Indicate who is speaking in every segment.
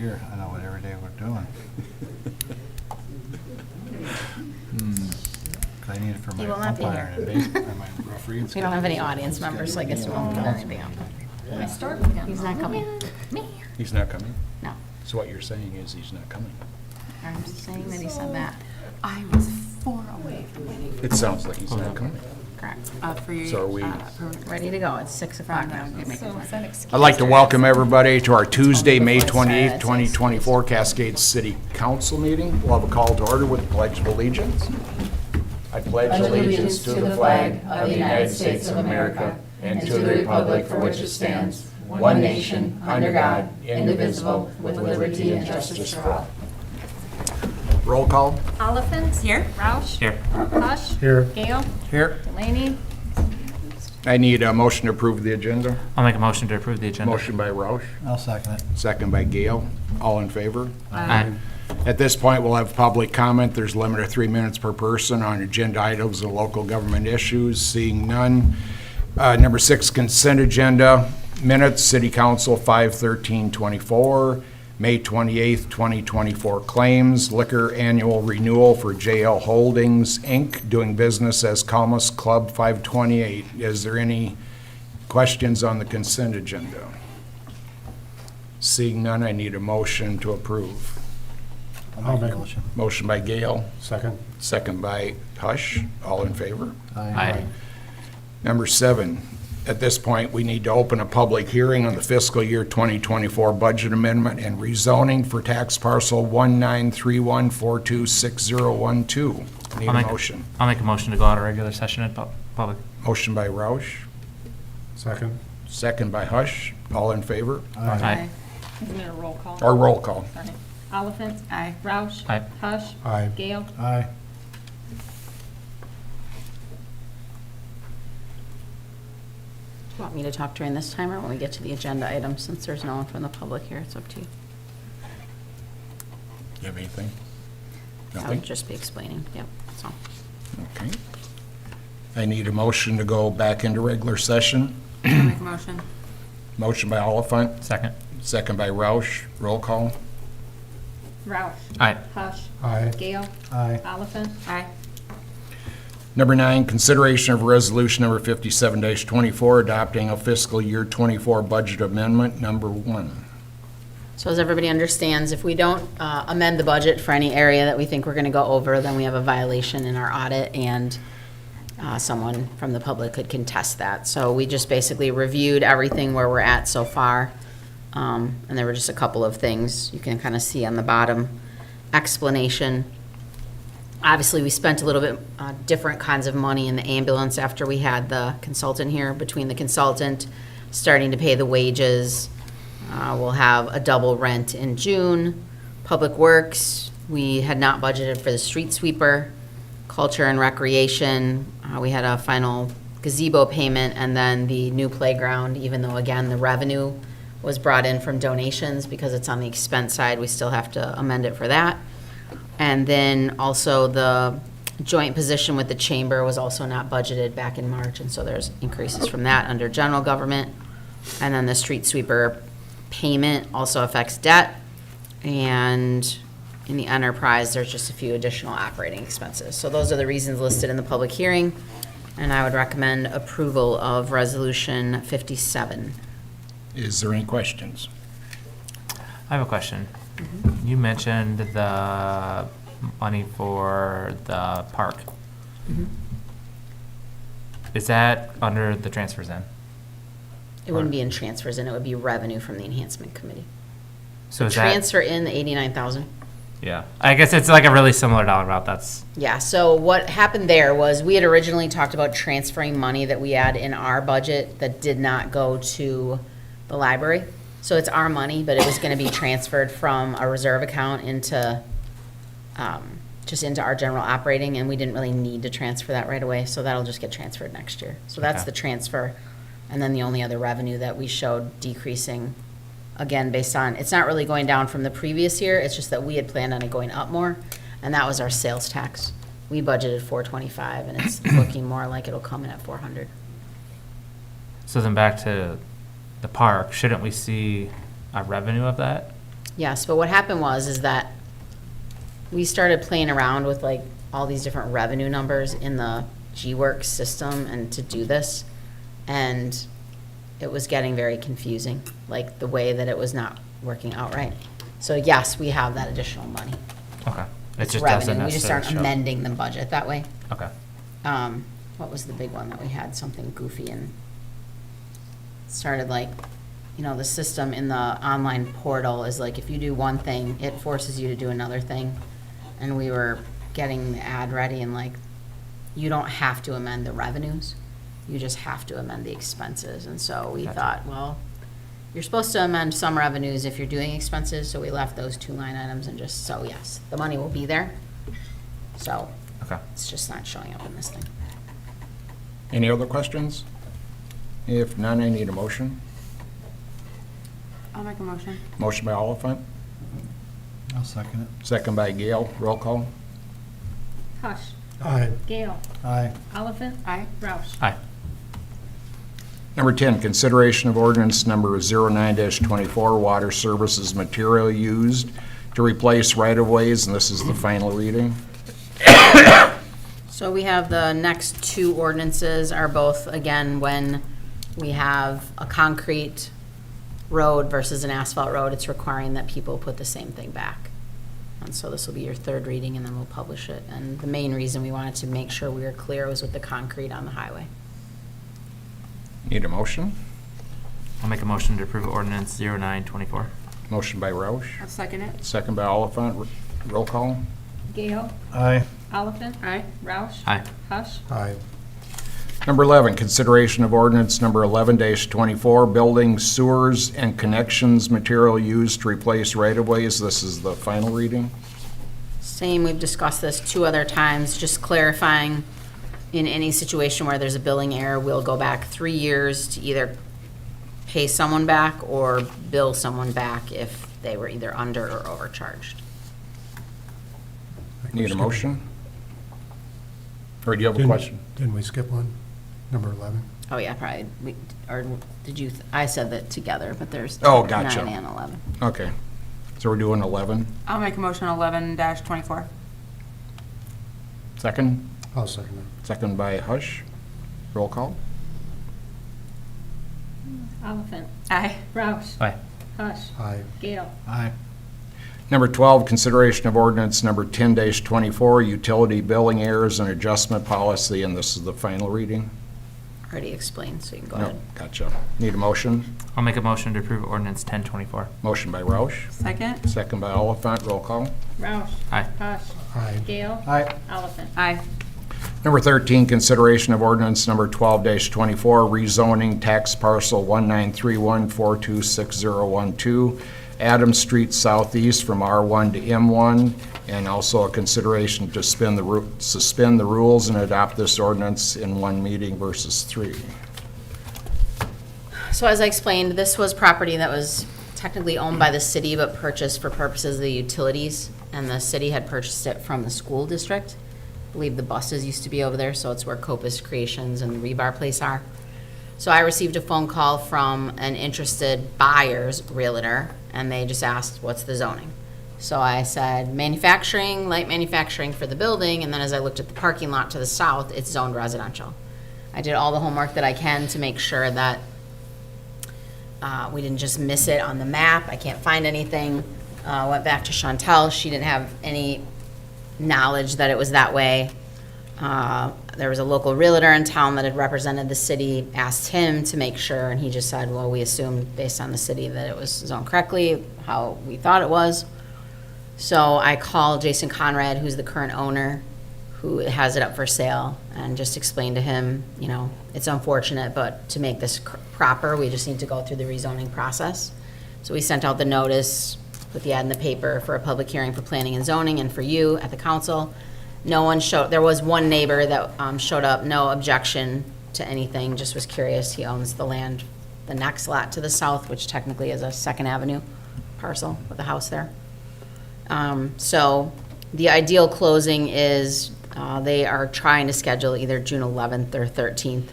Speaker 1: year. I know what every day we're doing. I need it for my
Speaker 2: He will not be
Speaker 1: umpire
Speaker 2: here.
Speaker 1: and my referee.
Speaker 2: We don't have any audience members, so I guess we won't put anything up.
Speaker 3: I start with him.
Speaker 2: He's not coming.
Speaker 4: He's not coming?
Speaker 2: No.
Speaker 4: So what you're saying is he's not coming?
Speaker 2: I'm just saying that he said that.
Speaker 3: I was 4 away from waiting
Speaker 4: It sounds like he's not coming.
Speaker 2: Correct.
Speaker 3: for your.
Speaker 4: So are we-
Speaker 2: Ready to go. It's 6 o'clock now.
Speaker 4: I'd like to welcome everybody to our Tuesday, May 28th, 2024 Cascade City Council meeting. We'll have a call to order with the Pledge of Allegiance. I pledge allegiance to the flag of the United States of America and to the republic for which it stands, one nation, under God, indivisible, with liberty and justice for all. Roll call.
Speaker 5: Oliphant.
Speaker 3: Here.
Speaker 5: Roush.
Speaker 6: Here.
Speaker 5: Hush.
Speaker 1: Here.
Speaker 5: Gale.
Speaker 4: Here.
Speaker 5: Delaney.
Speaker 4: I need a motion to approve the agenda.
Speaker 6: I'll make a motion to approve the agenda.
Speaker 4: Motion by Roush,
Speaker 1: I'll second it.
Speaker 4: second by Gale. All in favor?
Speaker 6: Aye.
Speaker 4: At this point, we'll have public comment. There's a limit of 3 minutes per person on agenda items and local government issues. Seeing none. Number 6, consent agenda. Minutes, City Council 5/13/24. May 28th, 2024 claims. Liquor annual renewal for JL Holdings, Inc., doing business as Calmus Club 528. Is there any questions on the consent agenda? Seeing none, I need a motion to approve.
Speaker 1: I'll make a motion.
Speaker 4: Motion by Gale,
Speaker 1: Second.
Speaker 4: second by Hush. All in favor?
Speaker 6: Aye.
Speaker 4: Number 7, at this point, we need to open a public hearing on the fiscal year 2024 budget amendment and rezoning for tax parcel 1931426012. Need a motion.
Speaker 6: I'll make a motion to go out of regular session in public.
Speaker 4: Motion by Roush,
Speaker 1: Second.
Speaker 4: second by Hush. All in favor?
Speaker 6: Aye.
Speaker 5: Isn't it a roll call?
Speaker 4: Or roll call.
Speaker 5: Sorry. Oliphant.
Speaker 3: Aye.
Speaker 5: Roush.
Speaker 6: Aye.
Speaker 5: Hush.
Speaker 1: Aye.
Speaker 5: Gale.
Speaker 1: Aye.
Speaker 2: Do you want me to talk during this time or when we get to the agenda items? Since there's no one from the public here, it's up to you.
Speaker 4: You have anything?
Speaker 2: I
Speaker 4: Nothing?
Speaker 2: would just be explaining. Yep, so.
Speaker 4: Okay. I need a motion to go back into regular session.
Speaker 3: I'll make a motion.
Speaker 4: Motion by Oliphant,
Speaker 6: Second.
Speaker 4: second by Roush. Roll call.
Speaker 5: Roush.
Speaker 6: Aye.
Speaker 5: Hush.
Speaker 1: Aye.
Speaker 5: Gale.
Speaker 1: Aye.
Speaker 5: Oliphant.
Speaker 3: Aye.
Speaker 4: Number 9, consideration of resolution number 57-24, adopting a fiscal year 24 budget amendment, number 1.
Speaker 2: So as everybody understands, if we don't amend the budget for any area that we think we're going to go over, then we have a violation in our audit, and someone from the public could contest that. So we just basically reviewed everything where we're at so far, and there were just a couple of things you can kind of see on the bottom explanation. Obviously, we spent a little bit different kinds of money in the ambulance after we had the consultant here, between the consultant starting to pay the wages. We'll have a double rent in June. Public Works, we had not budgeted for the street sweeper. Culture and Recreation, we had a final gazebo payment, and then the new playground, even though, again, the revenue was brought in from donations, because it's on the expense side, we still have to amend it for that. And then also the joint position with the chamber was also not budgeted back in March, and so there's increases from that under general government. And then the street sweeper payment also affects debt. And in the enterprise, there's just a few additional operating expenses. So those are the reasons listed in the public hearing, and I would recommend approval of Resolution 57.
Speaker 4: Is there any questions?
Speaker 6: I have a question. You mentioned the money for the park. Is that under the transfers then?
Speaker 2: It wouldn't be in transfers, and it would be revenue from the enhancement committee.
Speaker 6: So is that?
Speaker 2: Transfer in the 89,000.
Speaker 6: Yeah. I guess it's like a really similar dollar amount. That's,
Speaker 2: Yeah, so what happened there was, we had originally talked about transferring money that we had in our budget that did not go to the library. So it's our money, but it was gonna be transferred from a reserve account into, just into our general operating, and we didn't really need to transfer that right away, so that'll just get transferred next year. So that's
Speaker 6: Okay.
Speaker 2: the transfer, and then the only other revenue that we showed decreasing, again, based on, it's not really going down from the previous year, it's just that we had planned on it going up more, and that was our sales tax. We budgeted 425, and it's looking more like it'll come in at 400.
Speaker 6: so then back to the park, shouldn't we see a revenue of that?
Speaker 2: Yes, but what happened is that we started playing around with like all these different revenue numbers in the G-Works system and to do this. And it was getting very confusing, like the way that it was not working out right. So yes, we have that additional money.
Speaker 6: Okay. It
Speaker 2: It's
Speaker 6: just doesn't
Speaker 2: revenue. We just aren't
Speaker 6: necessarily show.
Speaker 2: amending the budget that way.
Speaker 6: Okay.
Speaker 2: What was the big one that we had, something goofy and started like, the system in the online portal is like, if you do one thing, it forces you to do another thing. And we were getting the ad ready and like, you don't have to amend the revenues, you just have to amend the expenses. And so we
Speaker 6: Gotcha.
Speaker 2: thought, well, you're supposed to amend some revenues if you're doing expenses, so we left those two line items and just, so yes, the money will be there. So
Speaker 6: Okay.
Speaker 2: it's just not showing up in this thing.
Speaker 4: Any other questions? If none, I need a motion.
Speaker 3: I'll make a motion.
Speaker 4: Motion by Oliphant,
Speaker 1: I'll second it.
Speaker 4: second by Gale. Roll call.
Speaker 5: Hush.
Speaker 1: Aye.
Speaker 5: Gale.
Speaker 1: Aye.
Speaker 5: Oliphant.
Speaker 3: Aye.
Speaker 5: Roush.
Speaker 6: Aye.
Speaker 4: Number 10, consideration of ordinance number 09-24, water services material used to replace right-of-ways, and this is the final reading.
Speaker 2: So we have the next two ordinances are both, again, when we have a concrete road versus an asphalt road, it's requiring that people put the same thing back. And so this will be your third reading, and then we'll publish it. And the main reason we wanted to make sure we were clear was with the concrete on the highway.
Speaker 4: Need a motion?
Speaker 6: I'll make a motion to approve ordinance 0924.
Speaker 4: Motion by Roush,
Speaker 3: I'll second it.
Speaker 4: second by Oliphant. Roll call.
Speaker 5: Gale.
Speaker 1: Aye.
Speaker 5: Oliphant.
Speaker 3: Aye.
Speaker 5: Roush.
Speaker 6: Aye.
Speaker 5: Hush.
Speaker 1: Aye.
Speaker 4: Number 11, consideration of ordinance number 11-24, building sewers and connections material used to replace right-of-ways. This is the final reading.
Speaker 2: Same, we've discussed this two other times, just clarifying, in any situation where there's a billing error, we'll go back 3 years to either pay someone back or bill someone back if they were either under or overcharged.
Speaker 4: Need a motion? Or do you have a
Speaker 1: Didn't-
Speaker 4: question?
Speaker 1: Didn't we skip one? Number 11?
Speaker 2: Oh, yeah, probably, or did you, I said that together, but there's
Speaker 4: Oh, gotcha.
Speaker 2: 9 and 11.
Speaker 4: Okay. So we're doing 11.
Speaker 3: I'll make a motion 11-24.
Speaker 4: Second?
Speaker 1: I'll second it.
Speaker 4: Second by Hush. Roll call.
Speaker 5: Oliphant.
Speaker 3: Aye.
Speaker 5: Roush.
Speaker 6: Aye.
Speaker 5: Hush.
Speaker 1: Aye.
Speaker 5: Gale.
Speaker 1: Aye.
Speaker 4: Number 12, consideration of ordinance number 10-24, utility billing errors and adjustment policy, and this is the final reading.
Speaker 2: Already explained, so you can go
Speaker 4: No,
Speaker 2: ahead.
Speaker 4: gotcha. Need a motion?
Speaker 6: I'll make a motion to approve ordinance 1024.
Speaker 4: Motion by Roush,
Speaker 3: Second.
Speaker 4: second by Oliphant. Roll call.
Speaker 5: Roush.
Speaker 6: Aye.
Speaker 5: Hush.
Speaker 1: Aye.
Speaker 5: Gale.
Speaker 1: Aye.
Speaker 5: Oliphant.
Speaker 3: Aye.
Speaker 4: Number 13, consideration of ordinance number 12-24, rezoning tax parcel 1931426012, Adams Street Southeast from R1 to M1, and also a consideration to suspend the rules and adopt this ordinance in one meeting versus 3.
Speaker 2: So as I explained, this was property that was technically owned by the city but purchased for purposes of the utilities, and the city had purchased it from the school district. I believe the buses used to be over there, so it's where Copus Creations and the Rebar Place are. So I received a phone call from an interested buyer's realtor, and they just asked, what's the zoning? So I said, manufacturing, light manufacturing for the building, and then as I looked at the parking lot to the south, it's zoned residential. I did all the homework that I can to make sure that we didn't just miss it on the map. I can't find anything. Went back to Chantel. She didn't have any knowledge that it was that way. There was a local realtor in town that had represented the city, asked him to make sure, and he just said, well, we assumed based on the city that it was zoned correctly, how we thought it was. So I called Jason Conrad, who's the current owner, who has it up for sale, and just explained to him, it's unfortunate, but to make this proper, we just need to go through the rezoning process. So we sent out the notice, put the ad in the paper for a public hearing for planning and zoning and for you at the council. No one showed, there was one neighbor that showed up, no objection to anything, just was curious. He owns the land, the next lot to the south, which technically is a Second Avenue parcel with a house there. So the ideal closing is they are trying to schedule either June 11th or 13th.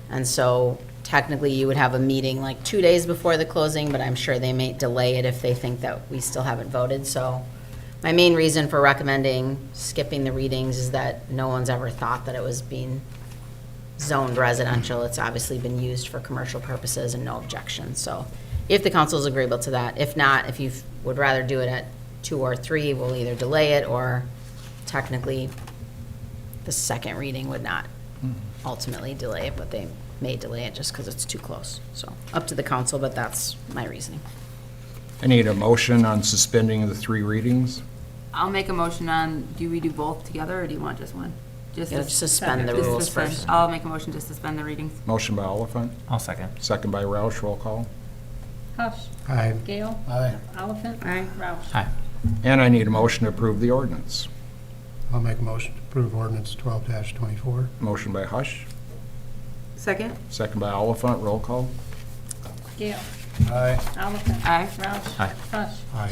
Speaker 2: And so technically you would have a meeting like 2 days before the closing, but I'm sure they may delay it if they think that we still haven't voted. So my main reason for recommending skipping the readings is that no one's ever thought that it was being zoned residential. It's obviously been used for commercial purposes and no objection. So if the council is agreeable to that, if not, if you would rather do it at 2 or 3, we'll either delay it, or technically the second reading would not ultimately delay it, but they may delay it just because it's too close. So up to the council, but that's my reasoning.
Speaker 4: I need a motion on suspending the 3 readings.
Speaker 3: I'll make a motion on, do we do both together, or do you want just one? Just
Speaker 2: Yeah,
Speaker 3: to
Speaker 2: suspend the
Speaker 3: just
Speaker 2: rules
Speaker 3: suspend.
Speaker 2: first.
Speaker 3: I'll make a motion to suspend the readings.
Speaker 4: Motion by Oliphant,
Speaker 6: I'll second.
Speaker 4: second by Roush, roll call.
Speaker 5: Hush.
Speaker 1: Aye.
Speaker 5: Gale.
Speaker 1: Aye.
Speaker 5: Oliphant.
Speaker 3: Aye.
Speaker 5: Roush.
Speaker 6: Aye.
Speaker 4: And I need a motion to approve the ordinance.
Speaker 1: I'll make a motion to approve ordinance 12-24.
Speaker 4: Motion by Hush,
Speaker 3: Second?
Speaker 4: second by Oliphant, roll call.
Speaker 5: Gale.
Speaker 1: Aye.
Speaker 5: Oliphant.
Speaker 3: Aye.
Speaker 5: Roush.
Speaker 6: Aye.
Speaker 5: Hush.
Speaker 1: Aye.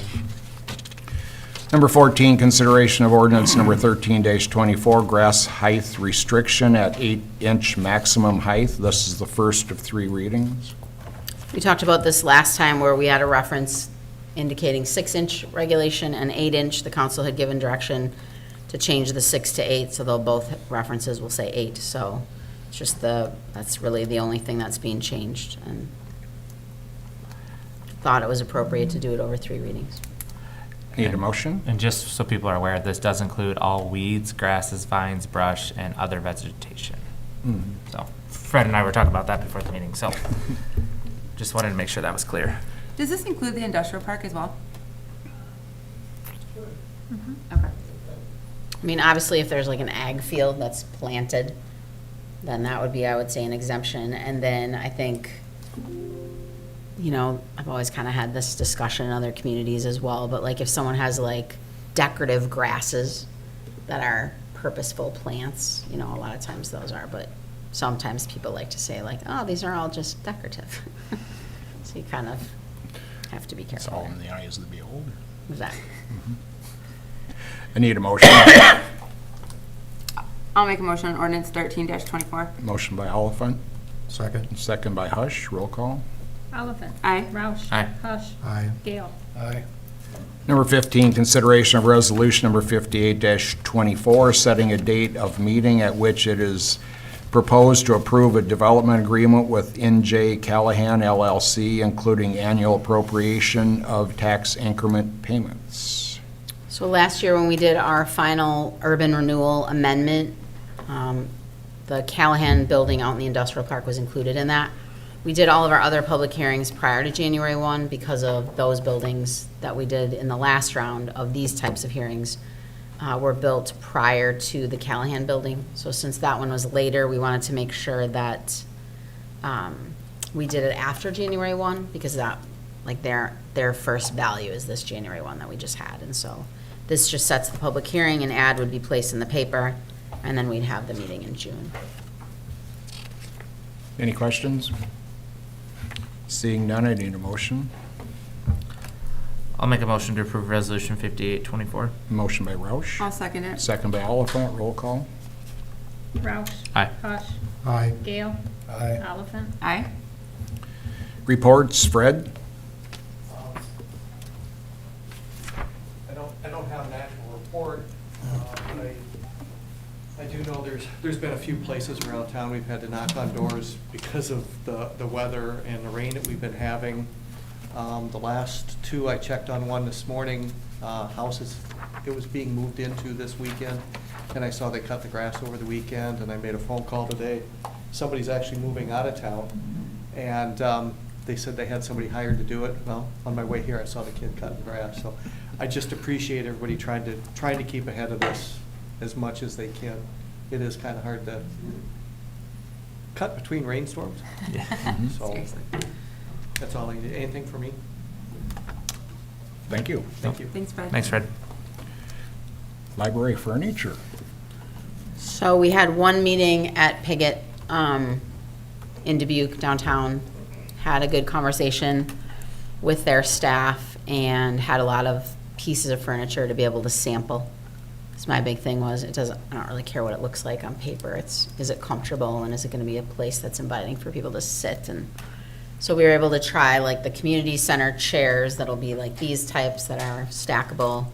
Speaker 4: Number 14, consideration of ordinance number 13-24, grass height restriction at 8-inch maximum height. This is the first of 3 readings.
Speaker 2: We talked about this last time where we had a reference indicating 6-inch regulation and 8-inch. The council had given direction to change the 6 to 8, so they'll both references will say 8. So it's just that's really the only thing that's being changed, and thought it was appropriate to do it over 3 readings.
Speaker 4: Need a motion?
Speaker 6: And just so people are aware, this does include all weeds, grasses, vines, brush, and other vegetation. So Fred and I were talking about that before the meeting, so just wanted to make sure that was clear.
Speaker 3: Does this include the industrial park as well? Okay.
Speaker 2: I mean, obviously, if there's like an ag field that's planted, then that would be, I would say, an exemption. And then I think, you know, I've always kind of had this discussion in other communities as well, but like if someone has like decorative grasses that are purposeful plants, you know, a lot of times those are, but sometimes people like to say like, oh, these are all just decorative. So you kind of have to be
Speaker 4: It's
Speaker 2: careful.
Speaker 4: all in the eyes of the beholder.
Speaker 2: Exactly.
Speaker 4: I need a motion.
Speaker 3: I'll make a motion on ordinance 13-24.
Speaker 4: Motion by Oliphant,
Speaker 1: Second.
Speaker 4: second by Hush, roll call.
Speaker 5: Oliphant.
Speaker 3: Aye.
Speaker 5: Roush.
Speaker 6: Aye.
Speaker 5: Hush.
Speaker 1: Aye.
Speaker 5: Gale.
Speaker 1: Aye.
Speaker 4: Number 15, consideration of resolution number 58-24, setting a date of meeting at which it is proposed to approve a development agreement with NJ Callahan LLC, including annual appropriation of tax increment payments.
Speaker 2: So last year, when we did our final urban renewal amendment, the Callahan building out in the industrial park was included in that. We did all of our other public hearings prior to January 1 because of those buildings that we did in the last round of these types of hearings were built prior to the Callahan building. So since that one was later, we wanted to make sure that we did it after January 1 because that, like their first value is this January 1 that we just had. And so this just sets the public hearing, an ad would be placed in the paper, and then we'd have the meeting in June.
Speaker 4: Any questions? Seeing none, I need a motion.
Speaker 6: I'll make a motion to approve resolution 58-24.
Speaker 4: Motion by Roush,
Speaker 3: I'll second it.
Speaker 4: second by Oliphant, roll call.
Speaker 5: Roush.
Speaker 6: Aye.
Speaker 5: Hush.
Speaker 1: Aye.
Speaker 5: Gale.
Speaker 1: Aye.
Speaker 5: Oliphant.
Speaker 3: Aye.
Speaker 4: Reports, Fred?
Speaker 7: I don't have an actual report. I do know there's been a few places around town we've had to knock on doors because of the weather and the rain that we've been having. The last 2, I checked on one this morning, houses it was being moved into this weekend, and I saw they cut the grass over the weekend, and I made a phone call today. Somebody's actually moving out of town, and they said they had somebody hired to do it. Well, on my way here, I saw the kid cutting grass, so I just appreciate everybody trying to keep ahead of this as much as they can. It is kind of hard to cut between rainstorms. So
Speaker 3: Seriously.
Speaker 7: that's all I need. Anything for me?
Speaker 4: Thank you.
Speaker 7: Thank you.
Speaker 3: Thanks, Fred.
Speaker 6: Thanks, Fred.
Speaker 4: Library furniture.
Speaker 2: So we had one meeting at Piggott in Dubuque downtown, had a good conversation with their staff and had a lot of pieces of furniture to be able to sample. So my big thing was, I don't really care what it looks like on paper. Is it comfortable and is it gonna be a place that's inviting for people to sit? And so we were able to try like the community center chairs that'll be like these types that are stackable.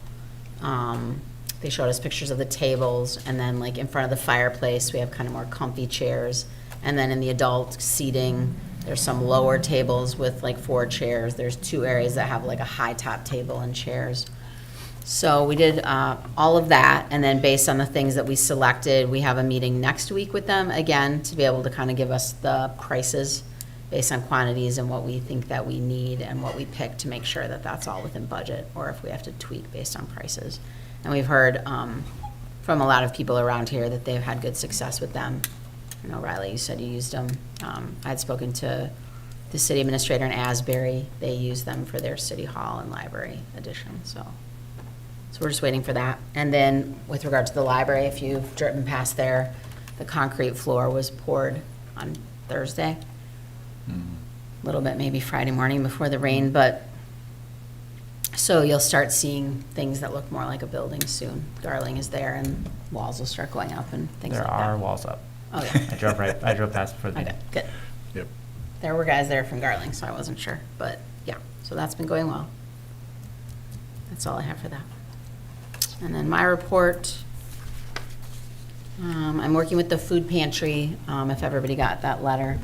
Speaker 2: They showed us pictures of the tables, and then like in front of the fireplace, we have kind of more comfy chairs. And then in the adult seating, there's some lower tables with like 4 chairs. There's 2 areas that have like a high top table and chairs. So we did all of that, and then based on the things that we selected, we have a meeting next week with them again to be able to kind of give us the prices based on quantities and what we think that we need and what we pick to make sure that that's all within budget, or if we have to tweak based on prices. And we've heard from a lot of people around here that they've had good success with them. I know, Riley, you said you used them. I'd spoken to the city administrator in Asbury. They use them for their city hall and library addition, so we're just waiting for that. And then with regard to the library, if you've driven past there, the concrete floor was poured on Thursday. A little bit maybe Friday morning before the rain, but so you'll start seeing things that look more like a building soon. Garling is there and walls will start going up and things
Speaker 6: There
Speaker 2: like that.
Speaker 6: are walls up.
Speaker 2: Oh, yeah.
Speaker 6: I drove past before the
Speaker 2: Okay,
Speaker 6: meeting.
Speaker 2: good.
Speaker 4: Yep.
Speaker 2: There were guys there from Garling, so I wasn't sure, but yeah, so that's been going well. That's all I have for that. And then my report, I'm working with the food pantry, if everybody got that letter,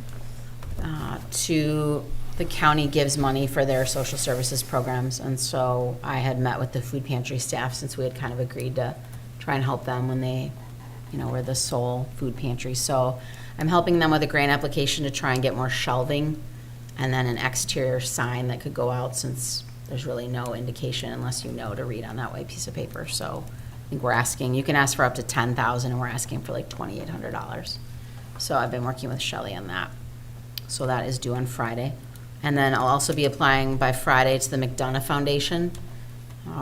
Speaker 2: the county gives money for their social services programs, and so I had met with the food pantry staff since we had kind of agreed to try and help them when they, were the sole food pantry. So I'm helping them with a grant application to try and get more shelving and then an exterior sign that could go out, since there's really no indication unless you know to read on that white piece of paper. So I think we're asking, you can ask for up to $10,000 and we're asking for like $2,800. So I've been working with Shelley on that. So that is due on Friday. And then I'll also be applying by Friday to the McDonough Foundation,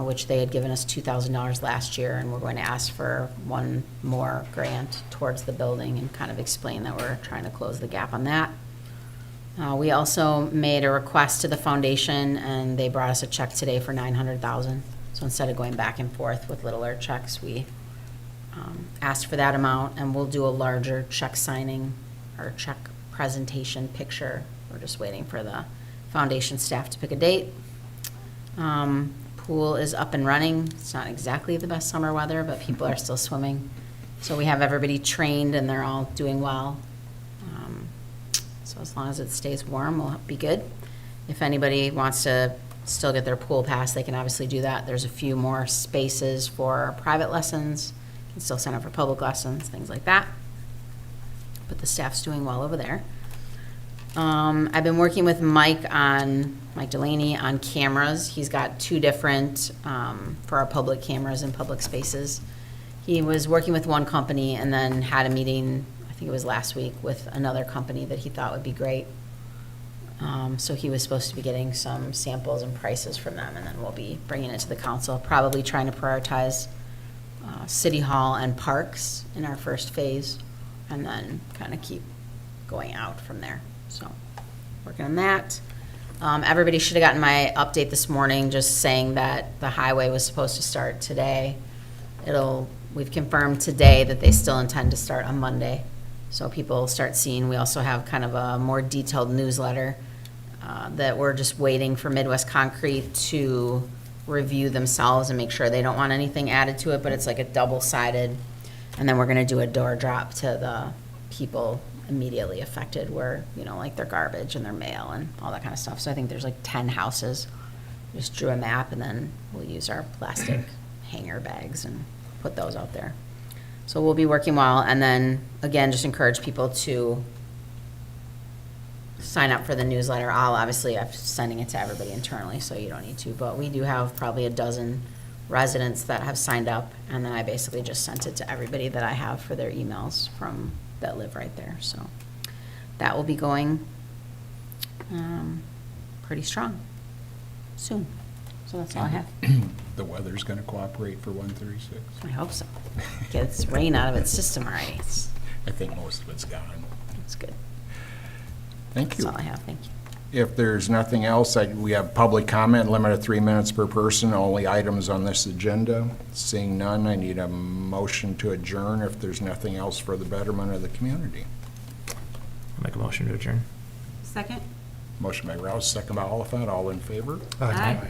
Speaker 2: which they had given us $2,000 last year, and we're going to ask for one more grant towards the building and kind of explain that we're trying to close the gap on that. We also made a request to the foundation, and they brought us a check today for $900,000. So instead of going back and forth with littler checks, we asked for that amount, and we'll do a larger check signing or check presentation picture. We're just waiting for the foundation staff to pick a date. Pool is up and running. It's not exactly the best summer weather, but people are still swimming. So we have everybody trained and they're all doing well. So as long as it stays warm, we'll be good. If anybody wants to still get their pool pass, they can obviously do that. There's a few more spaces for private lessons. You can still sign up for public lessons, things like that. But the staff's doing well over there. I've been working with Mike Delaney on cameras. He's got 2 different, for our public cameras in public spaces. He was working with one company and then had a meeting, I think it was last week, with another company that he thought would be great. So he was supposed to be getting some samples and prices from them, and then we'll be bringing it to the council, probably trying to prioritize City Hall and parks in our first phase, and then kind of keep going out from there. So, working on that. Everybody should have gotten my update this morning, just saying that the highway was supposed to start today. We've confirmed today that they still intend to start on Monday. So people start seeing, we also have kind of a more detailed newsletter that we're just waiting for Midwest Concrete to review themselves and make sure they don't want anything added to it, but it's like a double-sided. And then we're gonna do a door drop to the people immediately affected, where, like their garbage and their mail and all that kind of stuff. So I think there's like 10 houses. Just drew a map, and then we'll use our plastic hanger bags and put those out there. So we'll be working well, and then, again, just encourage people to sign up for the newsletter. I'm sending it to everybody internally, so you don't need to, but we do have probably a dozen residents that have signed up, and then I basically just sent it to everybody that I have for their emails that live right there. So that will be going pretty strong soon. So that's all I have.
Speaker 8: The weather's going to cooperate for 136.
Speaker 2: I hope so. Gets rain out of its system already.
Speaker 8: I think most of it's gone.
Speaker 2: It's good.
Speaker 8: Thank
Speaker 2: That's
Speaker 8: you.
Speaker 2: all I have. Thank you.
Speaker 4: If there's nothing else, we have public comment, limit of 3 minutes per person, only items on this agenda. Seeing none, I need a motion to adjourn if there's nothing else for the betterment of the community.
Speaker 6: I'll make a motion to adjourn.
Speaker 3: Second?
Speaker 4: Motion by Rouse, second by Oliphant, all in favor?
Speaker 3: Aye.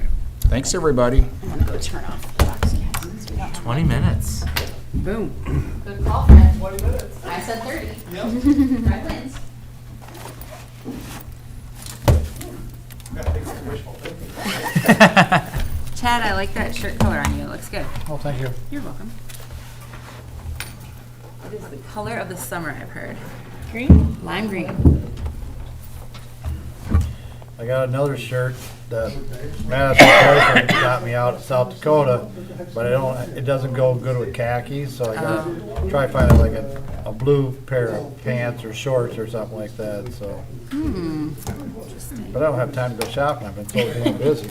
Speaker 4: Thanks, everybody.
Speaker 2: I'm gonna go turn off the box cats.
Speaker 6: 20 minutes.
Speaker 3: Boom.
Speaker 2: Good call, Fred. 20 minutes. I said 30. Yep. Fred wins.
Speaker 3: Chad, I like that shirt color on you. It looks good.
Speaker 1: Oh, thank you.
Speaker 3: You're welcome. It is the color of the summer, I've heard.
Speaker 5: Green?
Speaker 3: Lime green.
Speaker 9: I got another shirt that Madison Chrysler got me out of South Dakota, but it doesn't go good with khakis, so I gotta try finding like a blue pair of pants or shorts or something like that, so. But I don't have time to go shopping, I've been so damn busy.